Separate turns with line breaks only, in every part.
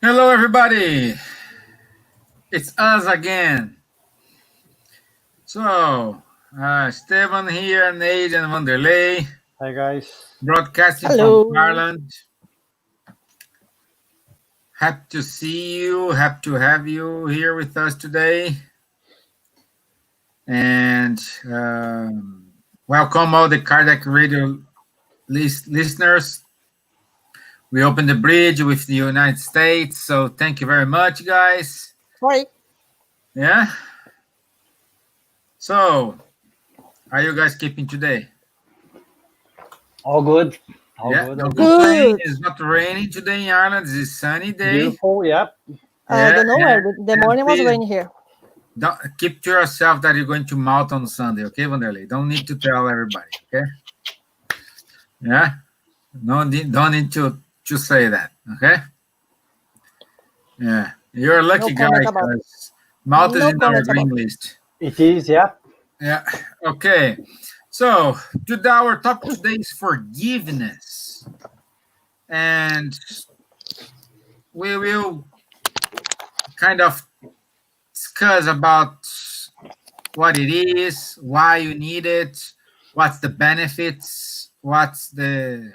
Hello, everybody. It's us again. So, Stefan here, Nate and Vanderlei,
Hi guys.
broadcasting from
Hello.
Ireland. Happy to see you. Happy to have you here with us today. And welcome all the Cardiac Radio listeners. We opened the bridge with the United States. So, thank you very much, guys.
Sorry.
Yeah. So, are you guys keeping today?
All good. All
Yeah,
good.
no
All good.
complaint.
Good.
It's not raining today in Ireland. It's a sunny day.
Beautiful. Yep.
I
Yeah,
don't know where. The
and
morning was
please
raining here.
don't keep to yourself that you're going to mount on Sunday, okay, Vanderlei? Don't need to tell everybody, okay? Yeah, don't need to say that, okay? Yeah, you're a
No
lucky guy
comment about.
because Malta is
No
in our
comments
green
about.
list.
It is. Yep.
Yeah, okay. So today our topic today is forgiveness, and we will kind of discuss about what it is, why you need it, what's the benefits, what's the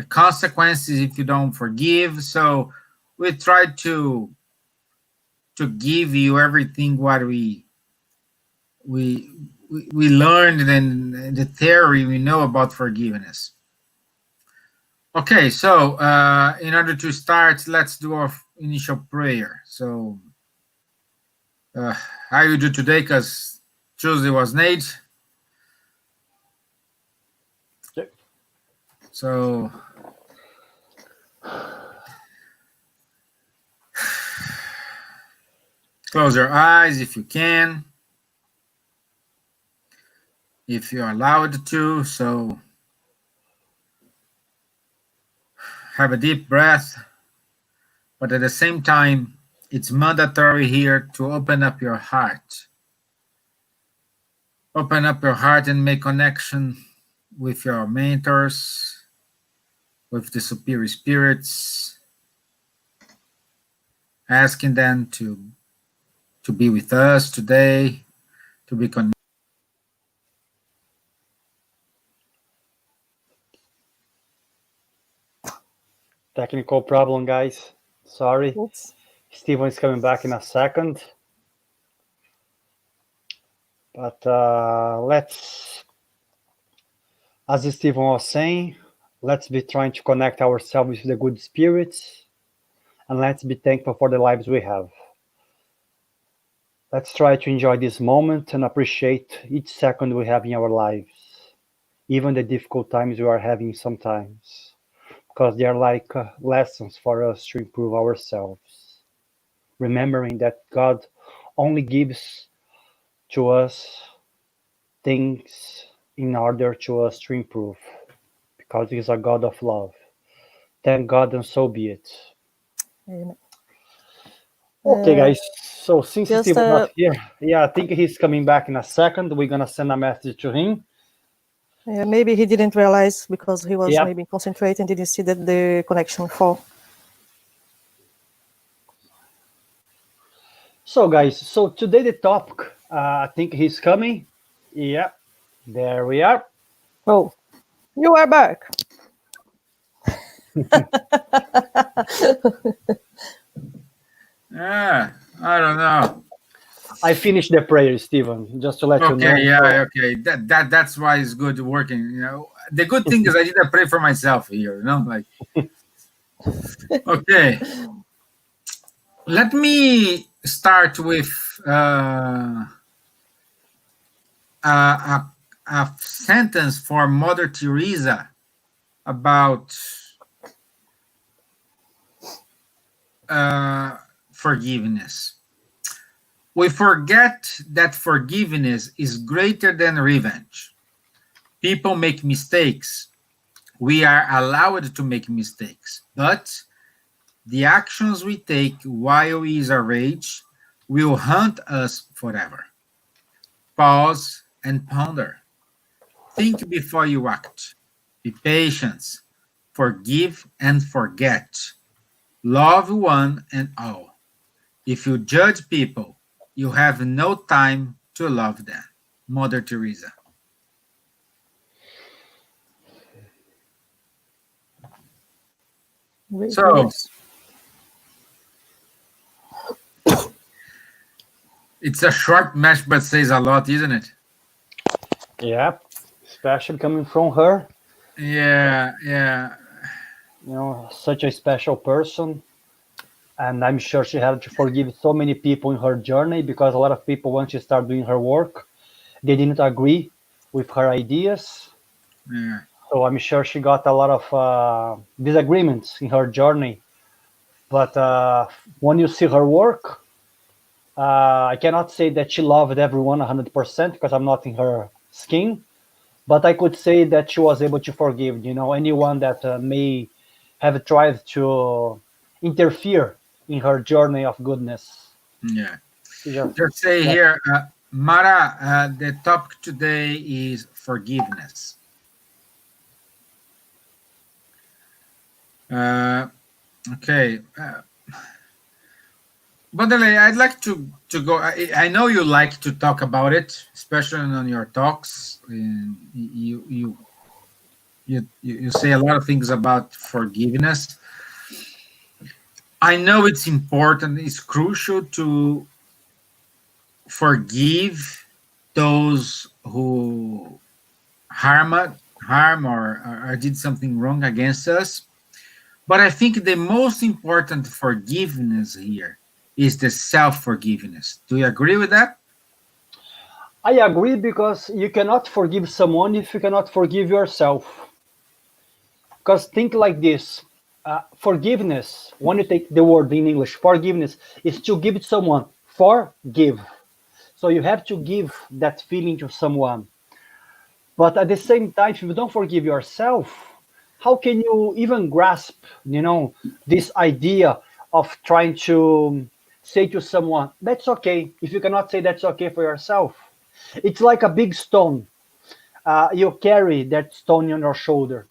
consequences if you don't forgive. So we try to give you everything what we learned and the theory we know about forgiveness. Okay, so in order to start, let's do our initial prayer. So how you do today? Because Tuesday was Nate.
Yep.
So close your eyes if you can, if you're allowed to. So have a deep breath, but at the same time, it's mandatory here to open up your heart. Open up your heart and make connection with your mentors, with the superior spirits, asking them to be with us today, to be connected.
Technical problem, guys. Sorry.
Oops.
Steven is coming back in a second. But let's, as Steven was saying, let's be trying to connect ourselves with the good spirits, and let's be thankful for the lives we have. Let's try to enjoy this moment and appreciate each second we have in our lives, even the difficult times we are having sometimes, because they are like lessons for us to improve ourselves. Remembering that God only gives to us things in order to us to improve, because He is a God of love. Thank God, and so be it.
Amen.
Okay, guys. So since
Just
Steve is not here, yeah, I think he's coming back in a second. We're gonna send a message to him.
maybe he didn't realize because he was
Yeah.
maybe concentrating, didn't see that the connection fall.
So, guys, so today the topic, I think he's coming. Yeah, there we are.
Oh, you are back.
Yeah, I don't know.
I finished the prayer, Stephen, just to let you know.
Okay, yeah, okay. That's why it's good working. You know, the good thing is I didn't pray for myself here. You know, like okay. Let me start with a, a sentence for Mother Teresa about forgiveness. We forget that forgiveness is greater than revenge. People make mistakes. We are allowed to make mistakes, but the actions we take while we is a rage will haunt us forever. Pause and ponder. Think before you act. Be patient. Forgive and forget. Love one and all. If you judge people, you have no time to love them. Mother Teresa.
Great
So
words.
it's a short message, but says a lot, isn't it?
Yeah, especially coming from her.
Yeah, yeah.
You know, such a special person. And I'm sure she had to forgive so many people in her journey because a lot of people, once she started doing her work, they didn't agree with her ideas.
Yeah.
So I'm sure she got a lot of disagreements in her journey. But when you see her work, I cannot say that she loved everyone 100% because I'm not in her skin. But I could say that she was able to forgive, you know, anyone that may have tried to interfere in her journey of goodness.
Yeah.
She just,
Just say
yeah,
here, Mara, the topic today is forgiveness. Uh, okay. Badale, I'd like to go. I know you like to talk about it, especially on your talks. And you say a lot of things about forgiveness. I know it's important. It's crucial to forgive those who harm or did something wrong against us. But I think the most important forgiveness here is the self forgiveness. Do you agree with that?
I agree because you cannot forgive someone if you cannot forgive yourself. Because think like this forgiveness, when you take the word in English, forgiveness, is to give it someone. Forgive. So you have to give that feeling to someone. But at the same time, if you don't forgive yourself, how can you even grasp, you know, this idea of trying to say to someone, that's okay, if you cannot say that's okay for yourself? It's like a big stone. You carry that stone on your shoulder.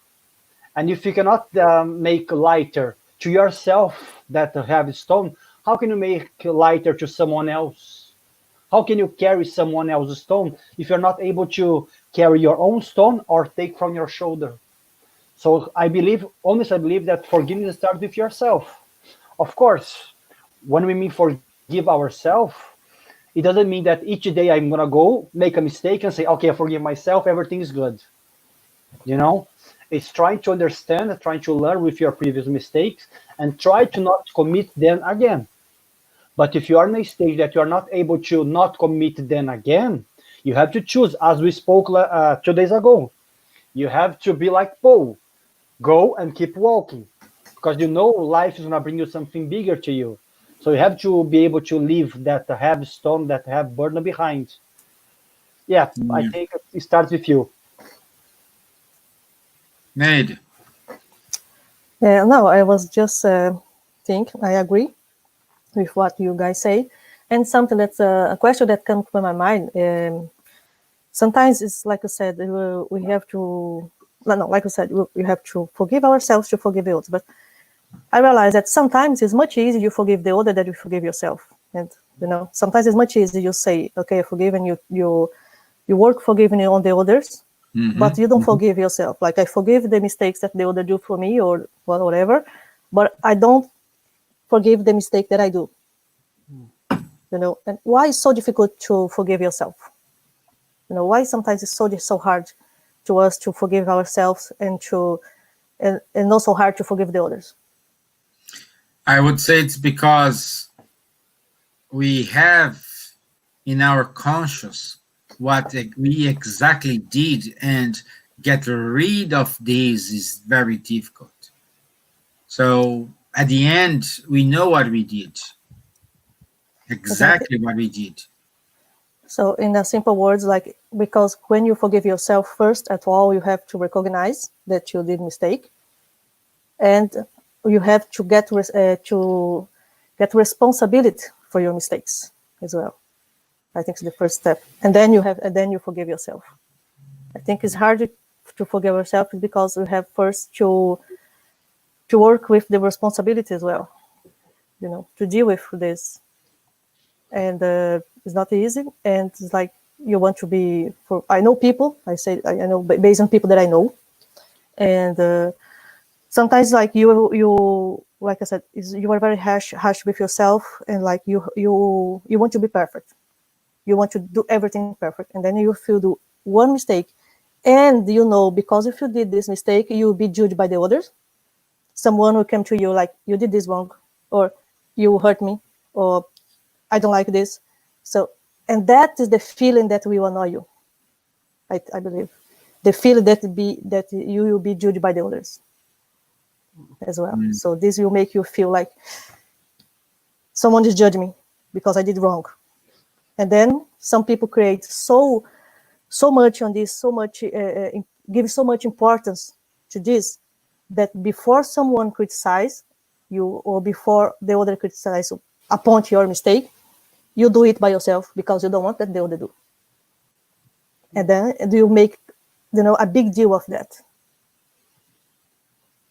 And if you cannot make lighter to yourself that have stone, how can you make lighter to someone else? How can you carry someone else's stone if you're not able to carry your own stone or take from your shoulder? So I believe, honestly, I believe that forgiveness starts with yourself. Of course, when we mean forgive ourselves, it doesn't mean that each day I'm gonna go make a mistake and say, okay, I forgive myself, everything is good. You know, it's trying to understand, trying to learn with your previous mistakes, and try to not commit them again. But if you are in a stage that you are not able to not commit them again, you have to choose, as we spoke 2 days ago. You have to be like Paul, go and keep walking, because you know life is gonna bring you something bigger to you. So you have to be able to leave that heavy stone, that have burden behind. Yeah, I
Yeah.
think it starts with you.
Made.
Yeah, no, I was just I agree with what you guys say, and something that's a question that comes to my mind. Sometimes it's like I said, we have to. No, like I said, we have to forgive ourselves to forgive others. But I realize that sometimes it's much easier you forgive the other than you forgive yourself. And sometimes it's much easier you say, "Okay, I forgive," and you work forgiving on the others, but
Mm-hmm.
you don't forgive yourself. Like I forgive the mistakes that the other do for me or whatever, but I don't forgive the mistake that I do. And why it's so difficult to forgive yourself? Why sometimes it's so hard to us to forgive ourselves and also hard to forgive the others.
I would say it's because we have in our conscious what we exactly did, and get rid of these is very difficult. So at the end, we know what we did,
Exactly.
exactly what we did.
So in the simple words, like, because when you forgive yourself first at all, you have to recognize that you did mistake, and you have to get responsibility for your mistakes as well. I think it's the first step, and then you forgive yourself. I think it's harder to forgive yourself because you have first to work with the responsibility as well. to deal with this. And it's not easy. And it's like you want to be. I know people. I know based on people that I know, and sometimes like you like I said, you are very harsh with yourself, and like you want to be perfect. You want to do everything perfect, and then if you do one mistake, and because if you did this mistake, you'll be judged by the others. Someone will come to you like, you did this wrong, or you hurt me, or I don't like this. So, and that is the feeling that will annoy you. I believe the feeling that you will be judged by the others as well. So this will make you feel like someone is judging me because I did wrong. And then some people create so much on this, give so much importance to this, that before someone criticize you, or before the other criticize upon your mistake, you do it by yourself because you don't want that the other do. And then you make a big deal of that.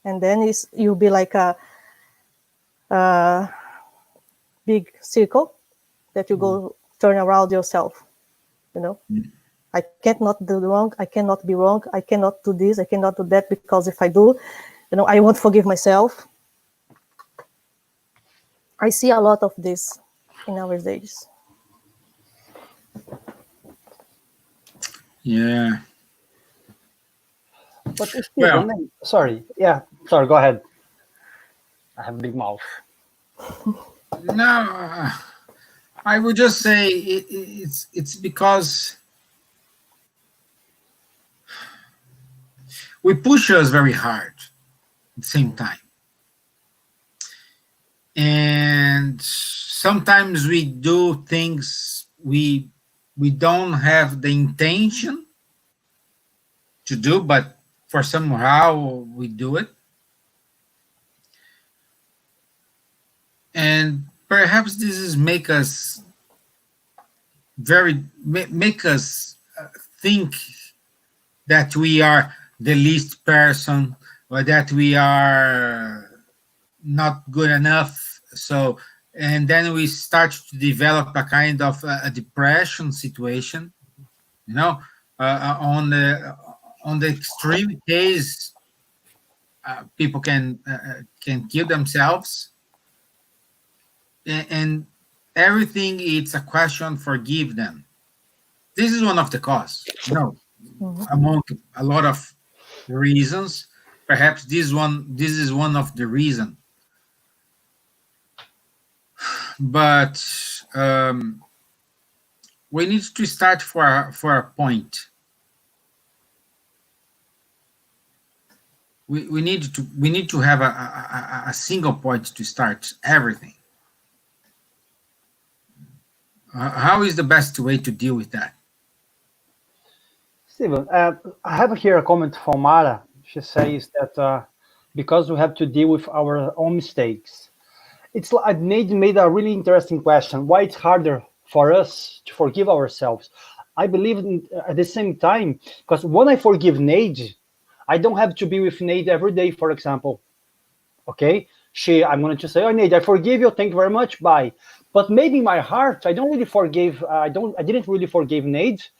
And then you'll be like a big circle that you go turn around yourself. I can't not do wrong. I cannot be wrong. I cannot do this. I cannot do that, because if I do, I won't forgive myself. I see a lot of this in our days.
Yeah.
But Steven, sorry, go ahead. I have a big mouth.
No, I would just say it's because we push us very hard at the same time. And sometimes we do things we don't have the intention to do, but for somehow we do it. And perhaps this is make us think that we are the least person, or that we are not good enough. So, and then we start to develop a kind of a depression situation, on the extreme case, people can kill themselves, and everything, it's a question, forgive them. This is one of the causes, among a lot of reasons. Perhaps this is one of the reason. But we need to start for a point. We need to have a single point to start everything. How is the best way to deal with that?
Steven, I have here a comment from Mara. She says that because we have to deal with our own mistakes, it's like made a really interesting question. Why it's harder for us to forgive ourselves? I believe at the same time, because when I forgive Nate, I don't have to be with Nate every day, for example. Okay, I'm going to say, "Oh, Nate, I forgive you. Thank you very much. Bye." But maybe in my heart, I don't really forgive. I didn't really forgive Nate,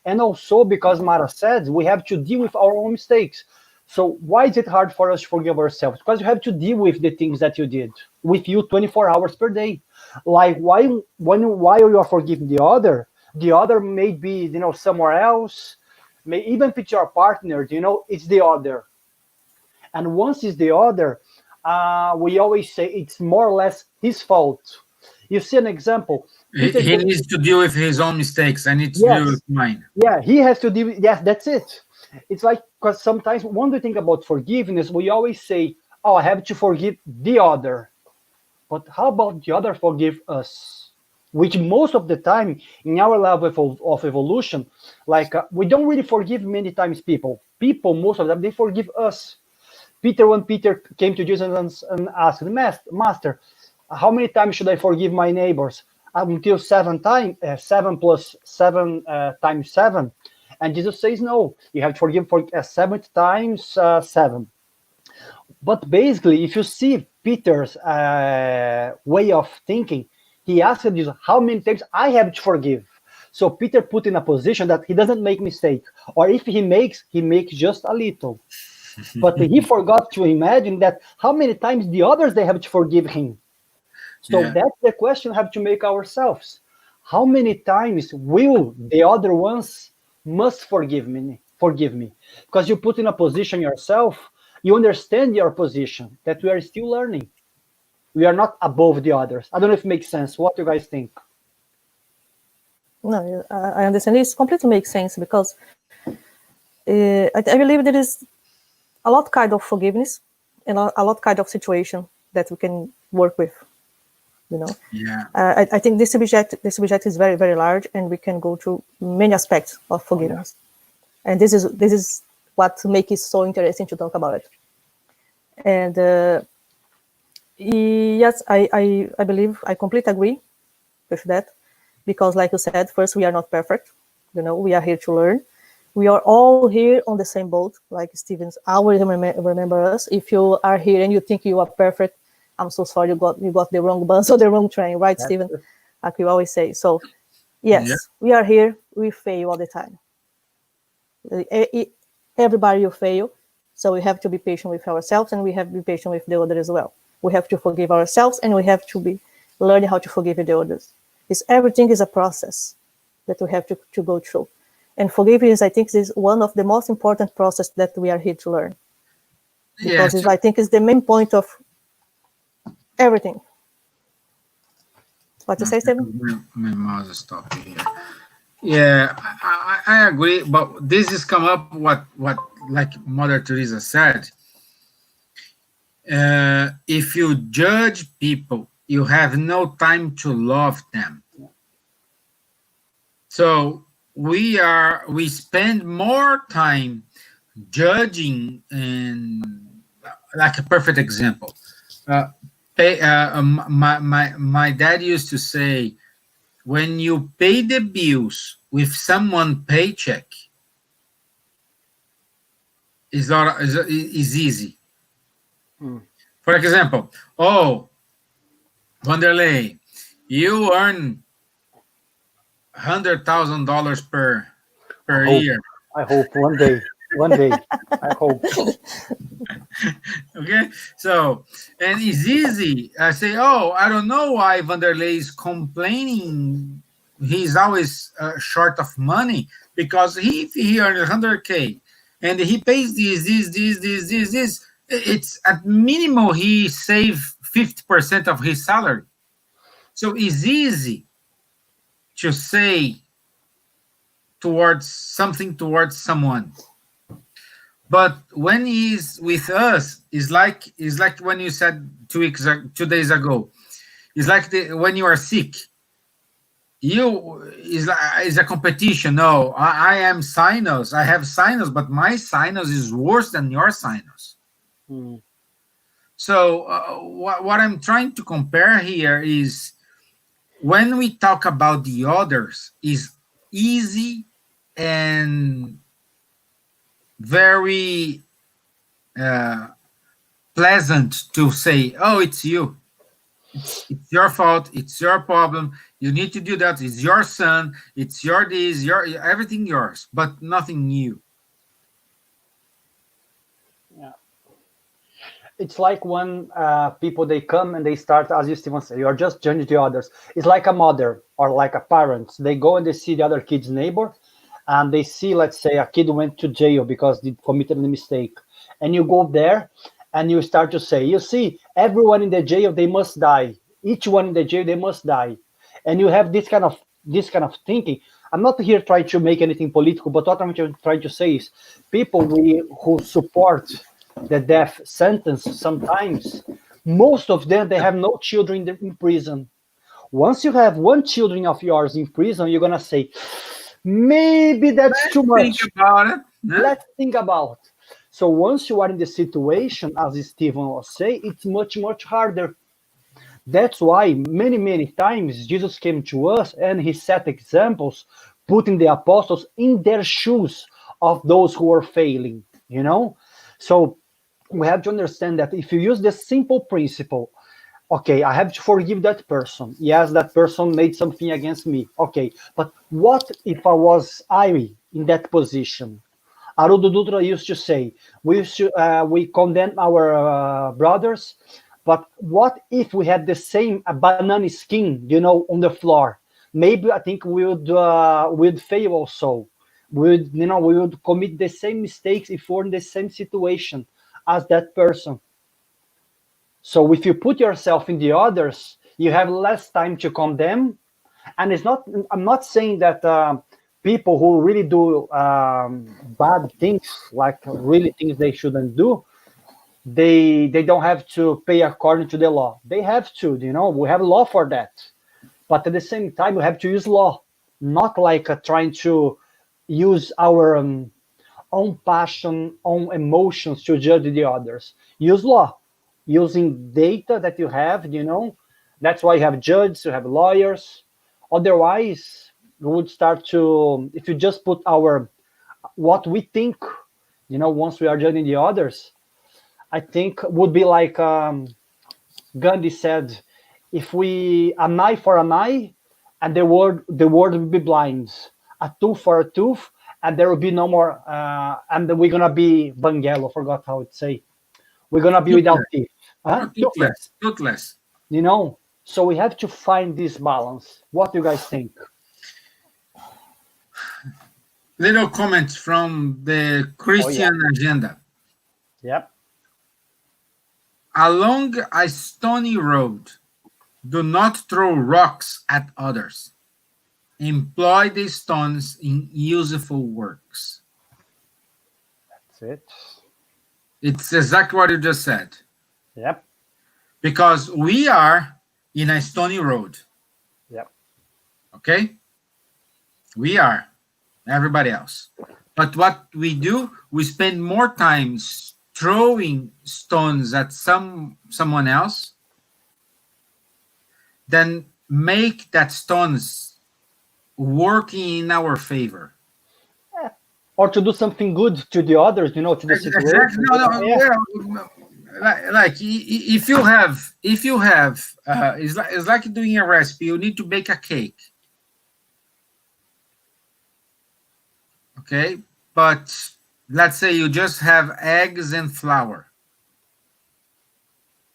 and also because Mara said we have to deal with our own mistakes. So why is it hard for us to forgive ourselves? Because you have to deal with the things that you did with you 24 hours per day. Like while you are forgiving the other may be somewhere else, may even if it's your partner, it's the other. And once it's the other, we always say it's more or less his fault. You see an example.
He needs to deal with his own mistakes. I need to deal with mine.
Yeah, he has to deal with, that's it. It's like, because sometimes when we think about forgiveness, we always say, oh, I have to forgive the other. But how about the other forgive us? Which most of the time in our level of evolution, like we don't really forgive many times people. People, most of them, they forgive us. When Peter came to Jesus and asked, Master, how many times should I forgive my neighbors? Until 7 times, 7 plus 7 times 7. And Jesus says, no, you have to forgive for 7 times 7. But basically, if you see Peter's way of thinking, he asked this, how many times I have to forgive? So Peter put in a position that he doesn't make mistake, or if he makes just a little. But he forgot to imagine that how many times the others they have to forgive him. So
Yeah.
that's the question we have to make ourselves. How many times will the other ones must forgive me? Forgive me. Because you put in a position yourself, you understand your position, that we are still learning. We are not above the others. I don't know if it makes sense. What do you guys think?
No, I understand. It completely makes sense because I believe there is a lot kind of forgiveness and a lot kind of situation that we can work with. You know,
Yeah.
I think this subject is very very large, and we can go through many aspects of forgiveness. And this is what makes it so interesting to talk about it. And yes, I believe I completely agree with that, because like you said, first, we are not perfect. We are here to learn. We are all here on the same boat, like Stevens always remember us. If you are here and you think you are perfect, I'm so sorry, you got the wrong bus or the wrong train, right,
That's
Steven? Like we always say. So
Yeah.
yes, we are here. We fail all the time. Everybody will fail. So we have to be patient with ourselves, and we have to be patient with the other as well. We have to forgive ourselves, and we have to be learning how to forgive the others. Everything is a process that we have to go through. And forgiveness, I think, is one of the most important process that we are here to learn,
Yeah.
because I think it's the main point of everything. What you say, Stephen?
My mouse is stopping here. Yeah, I agree, but this is come up what like Mother Teresa said. If you judge people, you have no time to love them. So we spend more time judging, and like a perfect example. My dad used to say, when you pay the bills with someone paycheck, is easy. For example, oh, Vanderlei, you earn $100,000
I
per
hope.
year.
I hope one day. One day. I hope.
Okay, so, and it's easy. I say, oh, I don't know why Vanderlei is complaining. He's always short of money, because if he earns 100K and he pays this, it's at minimum he save 50% of his salary. So it's easy to say towards someone. But when he's with us, it's like when you said 2 days ago. It's like when you are sick. You is a competition. No, I am sinus. I have sinus, but my sinus is worse than your sinus.
Hmm.
So what I'm trying to compare here is, when we talk about the others, is easy and very uh, pleasant to say, oh, it's you. It's your fault. It's your problem. You need to do that. It's your son. It's your this, your everything yours, but nothing new.
Yeah. It's like when people they come and they start, as you Stephen say, you are just judging the others. It's like a mother or like a parent. They go and they see the other kid's neighbor, and they see, let's say, a kid went to jail because they committed a mistake, and you go there and you start to say, you see, everyone in the jail they must die. Each one in the jail they must die, and you have this kind of thinking. I'm not here trying to make anything political, but what I'm trying to say is, people who support the death sentence, sometimes most of them they have no children in prison. Once you have one children of yours in prison, you're gonna say, maybe that's too
Think
much.
about it. Huh?
Let's think about. So once you are in the situation, as Stephen was saying, it's much, much harder. That's why many times Jesus came to us and he set examples, putting the apostles in their shoes of those who are failing. So we have to understand that if you use the simple principle, okay, I have to forgive that person. Yes, that person made something against me. Okay, but what if I in that position? Haroldo Dutra used to say, we condemn our brothers, but what if we had the same banana skin, on the floor? Maybe I think we would fail also. We would commit the same mistakes if we're in the same situation as that person. So if you put yourself in the others, you have less time to condemn. And I'm not saying that people who really do bad things, like really things they shouldn't do, they don't have to pay according to the law. They have to, we have law for that. But at the same time, we have to use law, not like trying to use our own passion, own emotions to judge the others. Use law, using data that you have, That's why you have judges, you have lawyers. Otherwise, we would start to, if you just put what we think, once we are judging the others, I think would be like Gandhi said, if an eye for an eye, and the world will be blind. A tooth for a tooth, and there will be no more. And we're gonna be Banguelo. Forgot how it say. We're gonna be without
Toothless.
teeth.
Oh,
Toothless.
toothless. Toothless.
So we have to find this balance. What do you guys think?
Little comments from the Christian agenda.
Yep.
Along a stony road, do not throw rocks at others. Employ the stones in useful works.
That's it.
It's exactly what you just said.
Yep.
Because we are in a stony road.
Yep.
Okay? We are. Everybody else. But what we do, we spend more time throwing stones at someone else than make that stones working in our favor.
Or to do something good to the others, to the situation.
Exactly. No. Like if you have, it's like doing a recipe. You need to bake a cake. Okay, but let's say you just have eggs and flour.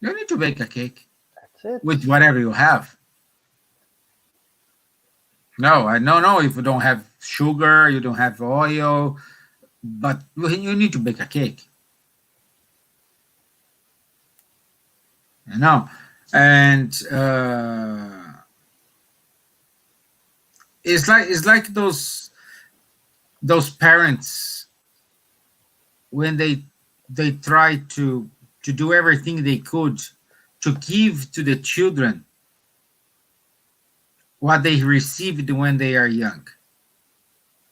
You need to bake a cake.
That's it.
With whatever you have. No, I don't know if you don't have sugar, you don't have oil, but you need to bake a cake. And it's like those parents when they try to do everything they could to give to the children what they received when they are young.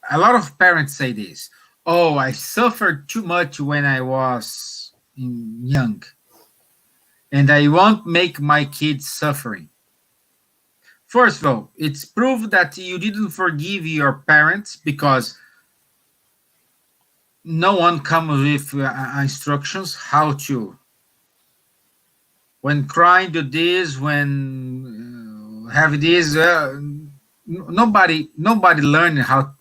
A lot of parents say this. Oh, I suffered too much when I was young, and I won't make my kids suffering. First of all, it's proof that you didn't forgive your parents because no one comes with instructions how to. When crying, do this. When have this. Nobody learned how.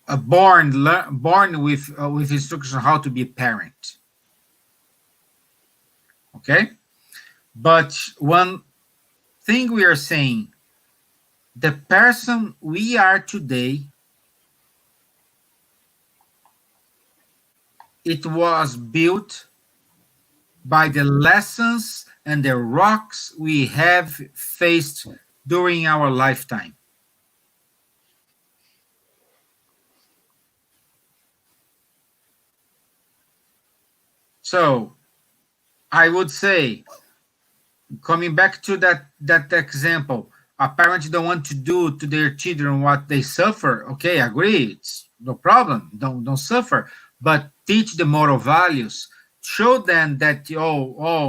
Born with instruction how to be a parent. Okay, but one thing we are saying, the person we are today, it was built by the lessons and the rocks we have faced during our lifetime. So I would say, coming back to that example, a parent don't want to do to their children what they suffer. Okay, agree, it's no problem. Don't suffer, but teach the moral values. Show them that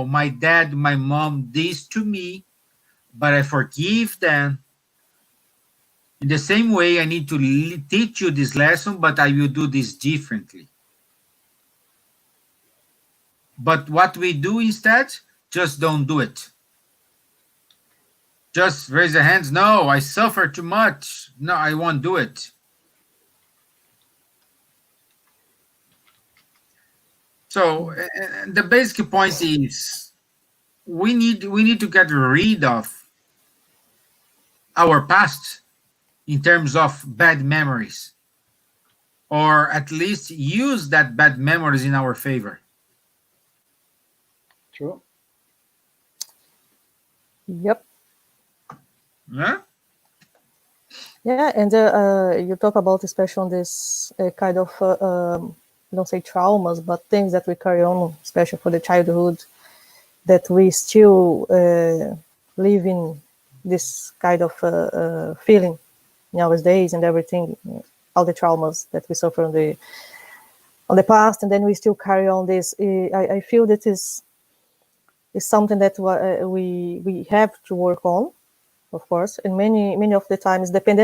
my dad, my mom, this to me, but I forgive them. In the same way, I need to teach you this lesson, but I will do this differently. But what we do instead, just don't do it. Just raise the hands. No, I suffer too much. No, I won't do it. So the basic point is we need to get rid of our past in terms of bad memories, or at least use that bad memories in our favor.
True.
Yep.
Yeah?
Yeah, and you talk about, especially on this kind of, don't say traumas, but things that we carry on, especially for the childhood, that we still live in this kind of feeling nowadays and everything, all the traumas that we suffer on the past, and then we still carry on this. I feel that is something that we have to work on, of course, and many of the times depend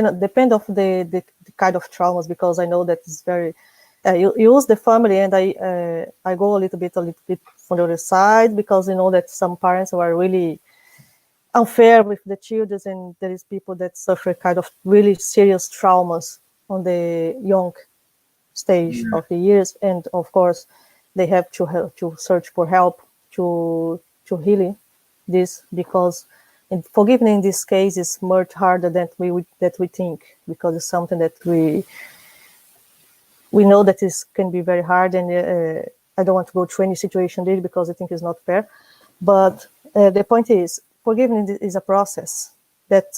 of the kind of traumas, because I know that it's very you use the family, and I go a little bit from the other side, because you know that some parents are really unfair with the children, and there is people that suffer kind of really serious traumas on the young stage
Yeah.
of the years, and of course they have to search for help to heal this, because forgiving in this case is much harder than we think, because it's something that we know that this can be very hard, and I don't want to go through any situation there, because I think it's not fair. But the point is, forgiving is a process that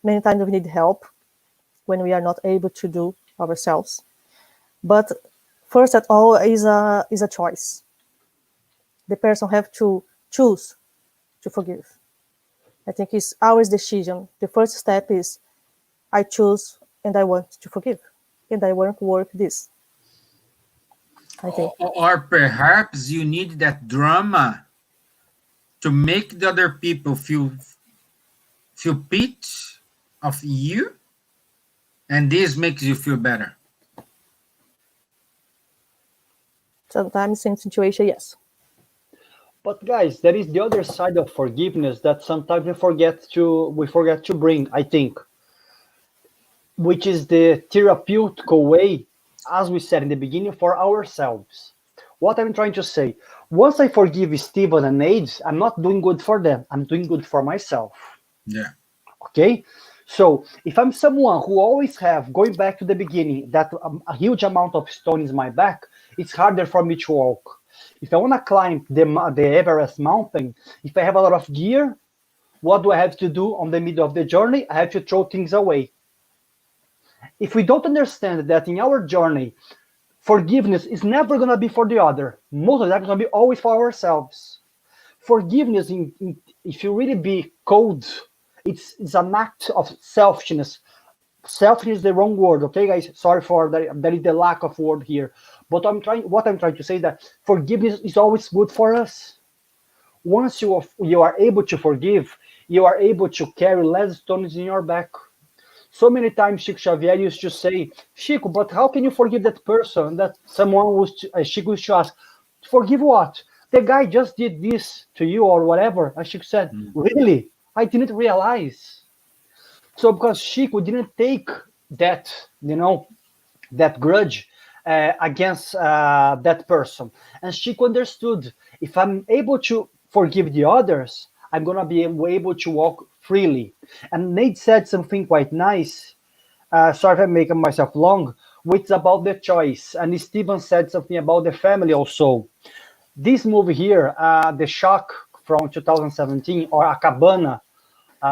many times we need help when we are not able to do ourselves. But first at all is a choice. The person have to choose to forgive. I think it's our decision. The first step is I choose and I want to forgive, and I want to work this, I think.
Or perhaps you need that drama to make the other people feel pity of you, and this makes you feel better.
Sometimes in situation, yes.
But guys, there is the other side of forgiveness that sometimes we forget to bring, I think, which is the therapeutical way, as we said in the beginning, for ourselves. What I'm trying to say, once I forgive Stephen and Nades, I'm not doing good for them. I'm doing good for myself.
Yeah.
Okay, so if I'm someone who always have, going back to the beginning, that a huge amount of stone is my back, it's harder for me to walk. If I want to climb the Everest mountain, if I have a lot of gear, what do I have to do on the middle of the journey? I have to throw things away. If we don't understand that in our journey, forgiveness is never going to be for the other, most of that is going to be always for ourselves. Forgiveness, if you really be cold, it's an act of selfishness. Selfish is the wrong word, okay, guys? Sorry for that. There is the lack of word here. But what I'm trying to say is that forgiveness is always good for us. Once you are able to forgive, you are able to carry less stones in your back. So many times Chico Xavier used to say, Chico, but how can you forgive that person? That someone Chico used to ask, forgive what? The guy just did this to you or whatever. And Chico said, really? I didn't realize. So because Chico didn't take that, that grudge against that person. And Chico understood, if I'm able to forgive the others, I'm going to be able to walk freely. And Nate said something quite nice. Sorry if I'm making myself long, which is about the choice. And Stephen said something about the family also. This movie here, The Shock from 2017, or A Cabana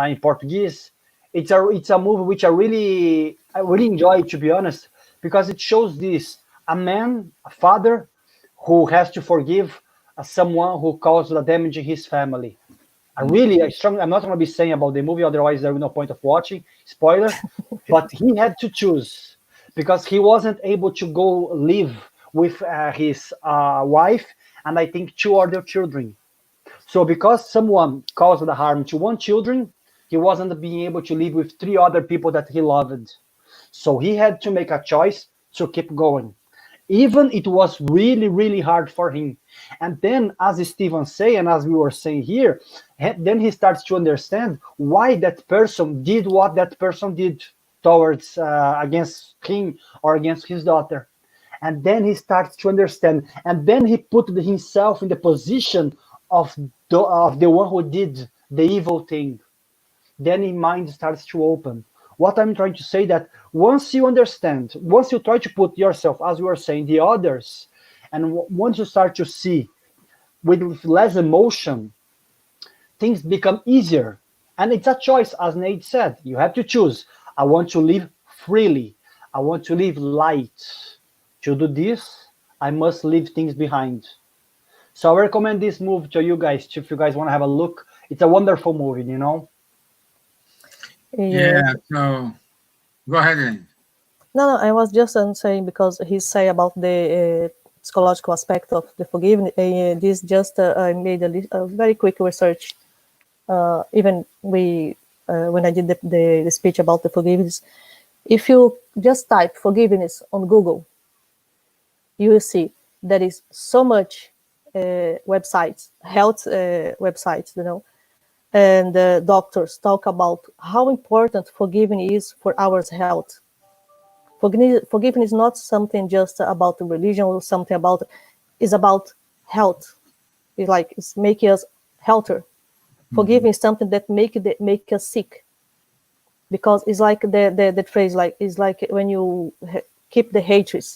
in Portuguese, it's a movie which I really enjoy, to be honest, because it shows this a man, a father, who has to forgive someone who caused the damage in his family. I'm not going to be saying about the movie, otherwise there will be no point of watching. Spoiler. But he had to choose because he wasn't able to go live with his wife and I think two other children. So because someone caused the harm to one children, he wasn't being able to live with three other people that he loved. So he had to make a choice to keep going. Even it was really, really hard for him. And then, as Stephen say, and as we were saying here, then he starts to understand why that person did what that person did towards against him or against his daughter. And then he starts to understand, and then he put himself in the position of the one who did the evil thing. Then his mind starts to open. What I'm trying to say that once you understand, once you try to put yourself, as we were saying, the others, and once you start to see with less emotion, things become easier. And it's a choice, as Nate said. You have to choose. I want to live freely. I want to live light. To do this, I must leave things behind. So I recommend this movie to you guys if you guys want to have a look. It's a wonderful movie, you know?
Yes.
Yeah. So go ahead, Elaine.
No, I was just saying because he say about the psychological aspect of the forgiveness. This just I made a very quick research. Even when I did the speech about the forgiveness, if you just type forgiveness on Google, you will see there is so much websites, health websites, and doctors talk about how important forgiving is for our health. Forgiving is not something just about religion or something about, it's about health. It's making us healthier. Forgiving is something that make us sick, because it's like the phrase, like it's like when you keep the hatred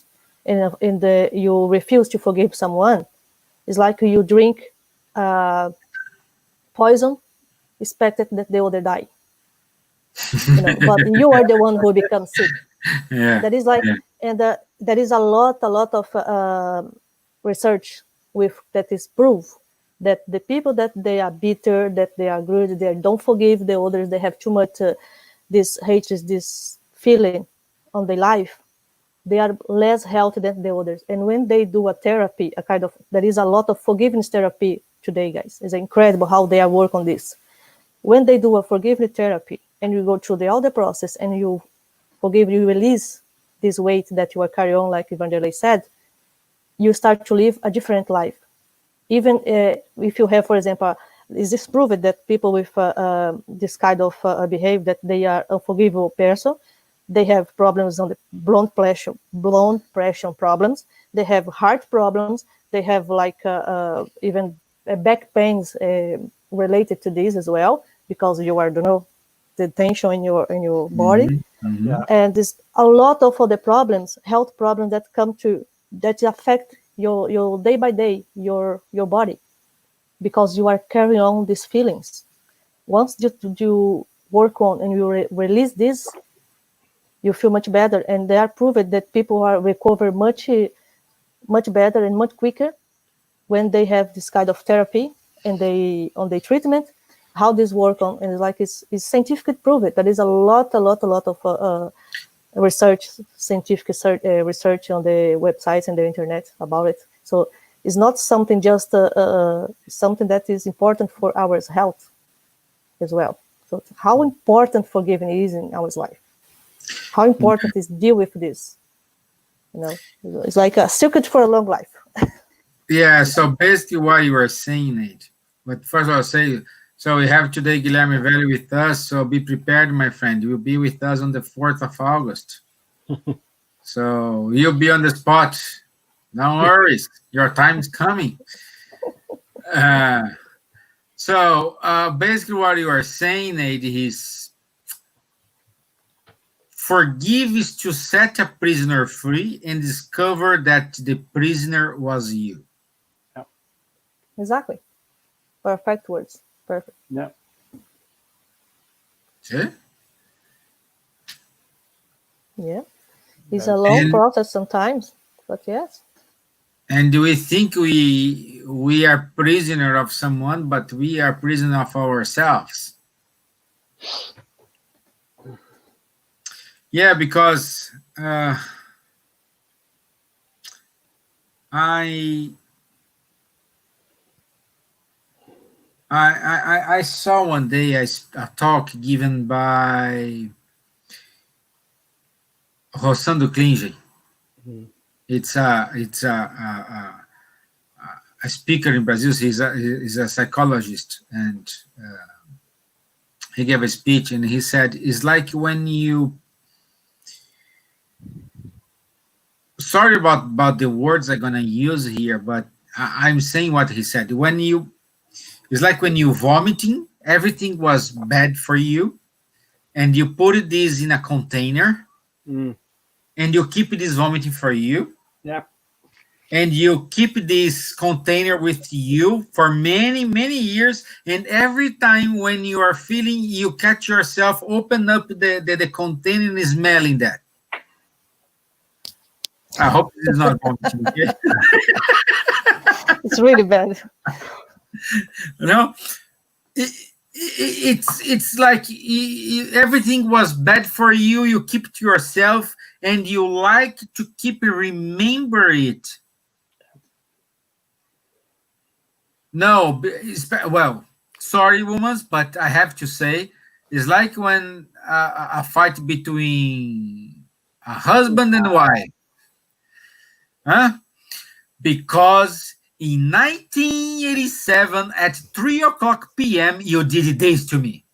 in the you refuse to forgive someone. It's like you drink poison, expected that they will die. But you are the one who becomes sick.
Yeah.
That is like,
Yeah.
and there is a lot of research that is proof that the people that they are bitter, that they are greedy, they don't forgive the others, they have too much this hatred, this feeling on their life, they are less healthy than the others. And when they do a therapy, there is a lot of forgiveness therapy today, guys. It's incredible how they are work on this. When they do a forgiveness therapy and you go through the other process and you forgive, you release this weight that you are carrying on, like Evangelist said, you start to live a different life. Even if you have, for example, is this proved that people with this kind of behavior, that they are unforgivable person, they have problems on the blood pressure problems, they have heart problems, they have even back pains related to this as well, because you are, the tension in your body.
Yeah.
And there's a lot of other problems, health problems that affect your day by day, your body, because you are carrying on these feelings. Once you work on and you release this, you feel much better. And they are proved that people are recover much better and much quicker when they have this kind of therapy and they on the treatment. How this work on, and it's scientifically proven. There is a lot of research, scientific research on the websites and the internet about it. So it's not something just something that is important for our health as well. So how important forgiving is in our life? How important is deal with this? It's like a secret for a long life.
Yeah. So basically, what you were saying, Nate. But first of all, say so. We have today Guilherme Velho with us. So be prepared, my friend. You will be with us on the 4th of August. So you'll be on the spot. No worries. Your time is coming. Uh, so basically, what you are saying, Nate, is forgive is to set a prisoner free and discover that the prisoner was you.
Exactly. Perfect words. Perfect.
Yeah.
See?
Yeah. It's a long process sometimes, but yes.
And we think we are prisoner of someone, but we are prisoner of ourselves. Yeah, because I I saw one day a talk given by Rossando Klinge.
Mhm.
It's a speaker in Brazil. He's a psychologist, and he gave a speech, and he said, "It's like when you." Sorry about the words I'm gonna use here, but I'm saying what he said. It's like when you vomiting, everything was bad for you, and you put this in a container,
Mm.
and you keep this vomiting for you,
Yeah.
and you keep this container with you for many many years, and every time when you are feeling, you catch yourself open up the container and smelling that. I hope this is not vomiting, okay?
It's really bad.
You know, it's like everything was bad for you, you keep it to yourself, and you like to keep remember it. No, well, sorry, woman, but I have to say, it's like when a fight between a husband and wife, huh? Because in 1987 at 3 o'clock p.m. you did this to me.